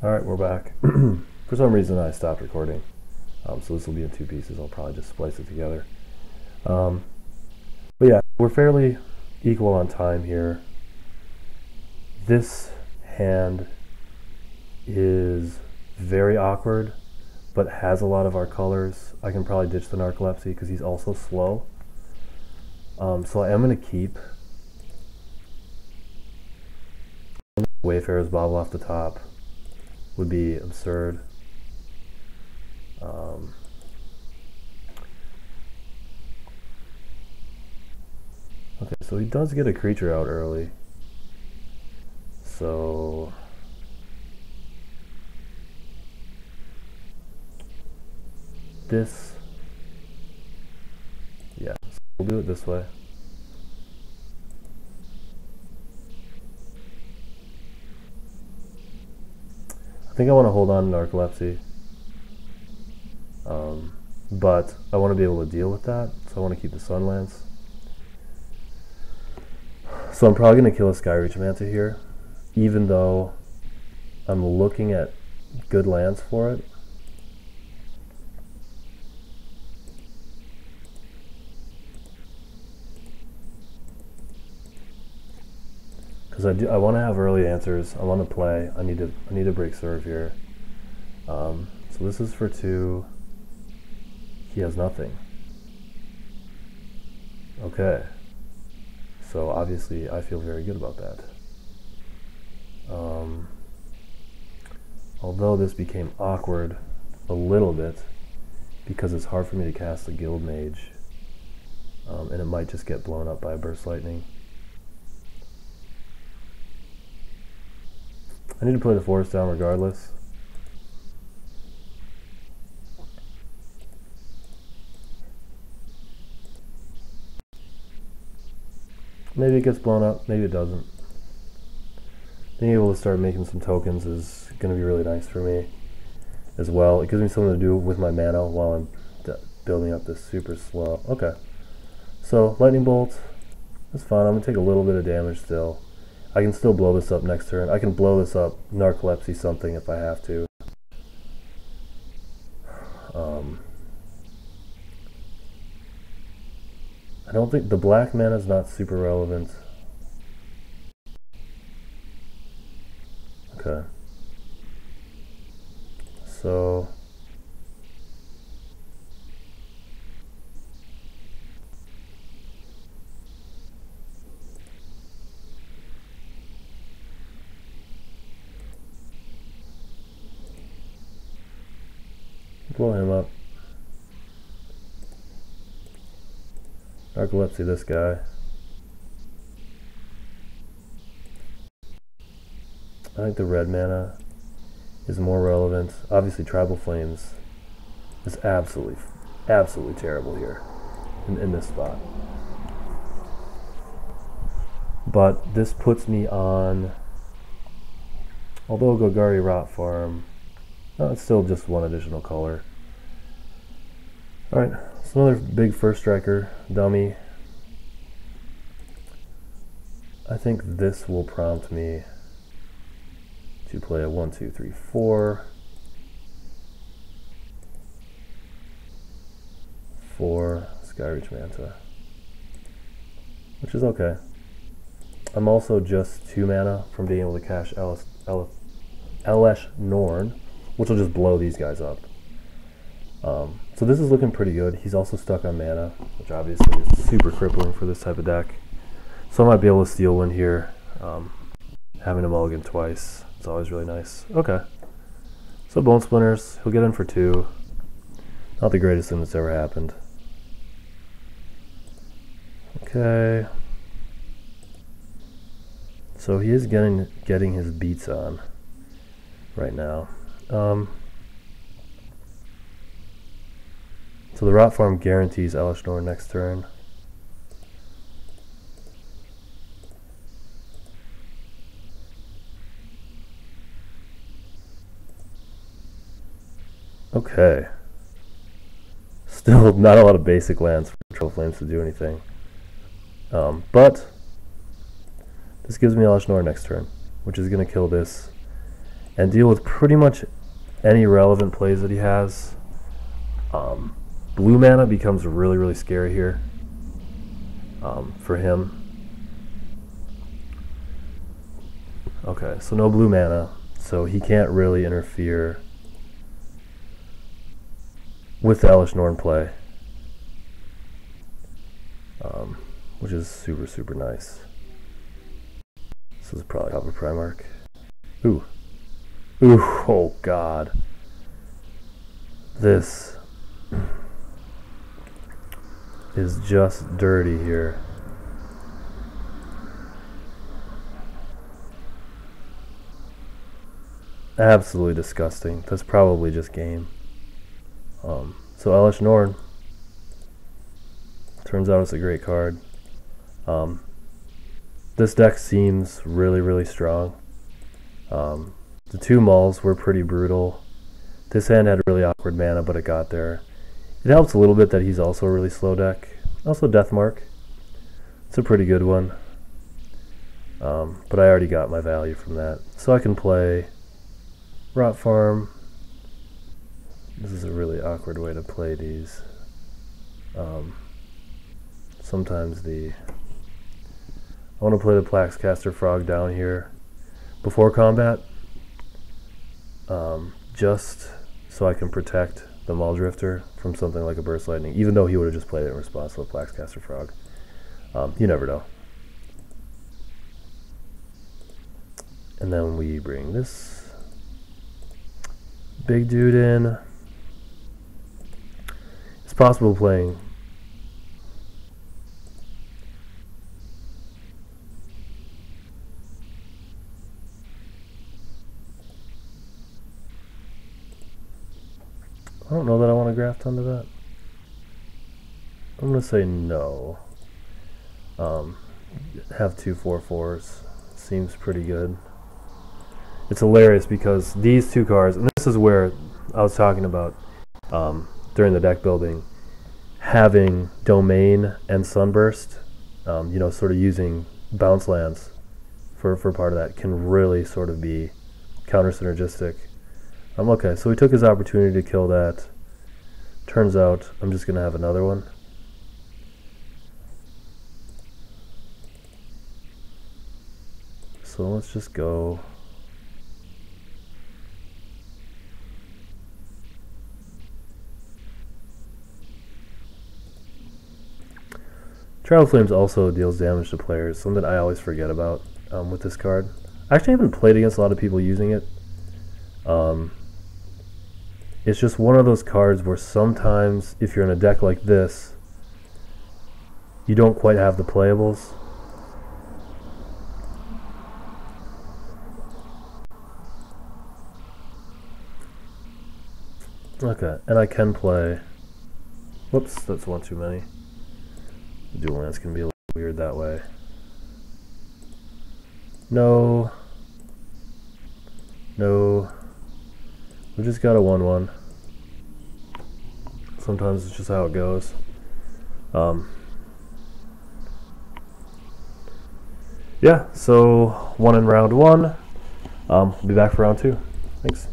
Alright, we're back. For some reason I stopped recording, so this will be in two pieces. I'll probably just splice it together. But yeah, we're fairly equal on time here. This hand is very awkward, but has a lot of our colors. I can probably ditch the Narcolepsy because he's also slow. So I am going to keep Wayfarer's Bobble off the top. Would be absurd. Okay, so he does get a creature out early. So this, yeah, so we'll do it this way. I think I want to hold on to Narcolepsy, but I want to be able to deal with that, so I want to keep the Sunlance. So I'm probably going to kill a Skyreach Manta here, even though I'm looking at good lands for it. Because I want to have early answers. I want to play. I need to break serve here. So this is for 2. He has nothing. Okay. So obviously I feel very good about that. Although this became awkward a little bit because it's hard for me to cast a Guild Mage, and it might just get blown up by a Burst Lightning. I need to play the forest down regardless. Maybe it gets blown up, maybe it doesn't. Being able to start making some tokens is going to be really nice for me as well. It gives me something to do with my mana while I'm building up this super slow. Okay, so Lightning Bolt, that's fine. I'm going to take a little bit of damage still. I can still blow this up next turn. I can blow this up, Narcolepsy something if I have to. I don't think the black mana is not super relevant. Okay. So blow him up. Narcolepsy this guy. I think the red mana is more relevant. Obviously Tribal Flames is absolutely terrible here in this spot. But this puts me on, although Golgari Rot Farm, it's still just one additional color. Alright, so another big first striker, dummy. I think this will prompt me to play a 1, 2, 3, 4. 4 Skyreach Manta, which is okay. I'm also just 2 mana from being able to cast Elesh Norn, which will just blow these guys up. So this is looking pretty good. He's also stuck on mana, which obviously is super crippling for this type of deck. So I might be able to steal one here. Having a mulligan twice, it's always really nice. Okay. So Bone Splinters, he'll get in for 2. Not the greatest thing that's ever happened. Okay. So he is getting his beats on right now. So the Rot Farm guarantees Elesh Norn next turn. Okay. Still not a lot of basic lands for Tribal Flames to do anything. But this gives me Elesh Norn next turn, which is going to kill this and deal with pretty much any relevant plays that he has. Blue mana becomes really, really scary here for him. Okay, so no blue mana, so he can't really interfere with the Elesh Norn play, which is super, super nice. This is probably Copper Primarch. Ooh. Ooh, oh god. This is just dirty here. Absolutely disgusting. That's probably just game. So Elesh Norn. Turns out it's a great card. This deck seems really, really strong. The two Mauls were pretty brutal. This hand had really awkward mana, but it got there. It helps a little bit that he's also a really slow deck. Also Deathmark. It's a pretty good one. But I already got my value from that. So I can play Rot Farm. This is a really awkward way to play these. Sometimes I want to play the Plaxcaster Frog down here before combat, just so I can protect the Muldrifter from something like a Burst Lightning, even though he would have just played it in response to the Plaxcaster Frog. You never know. And then we bring this big dude in. It's possible playing I don't know that I want to graft onto that. I'm going to say no. Have 2 4/4s. Seems pretty good. It's hilarious because these two cards, and this is where I was talking about during the deck building, having Domain and Sunburst, you know, sort of using bounce lands for part of that can really sort of be counter-synergistic. Okay, so we took his opportunity to kill that. Turns out I'm just going to have another one. So let's just go. Travel Flames also deals damage to players, something I always forget about with this card. I actually haven't played against a lot of people using it. It's just one of those cards where sometimes, if you're in a deck like this, you don't quite have the playables. Okay, and I can play... Whoops, that's one too many. The dual lands can be a little weird that way. No. No. We just got a 1/1. Sometimes it's just how it goes. Yeah, so 1 in round 1. We'll be back for round 2. Thanks.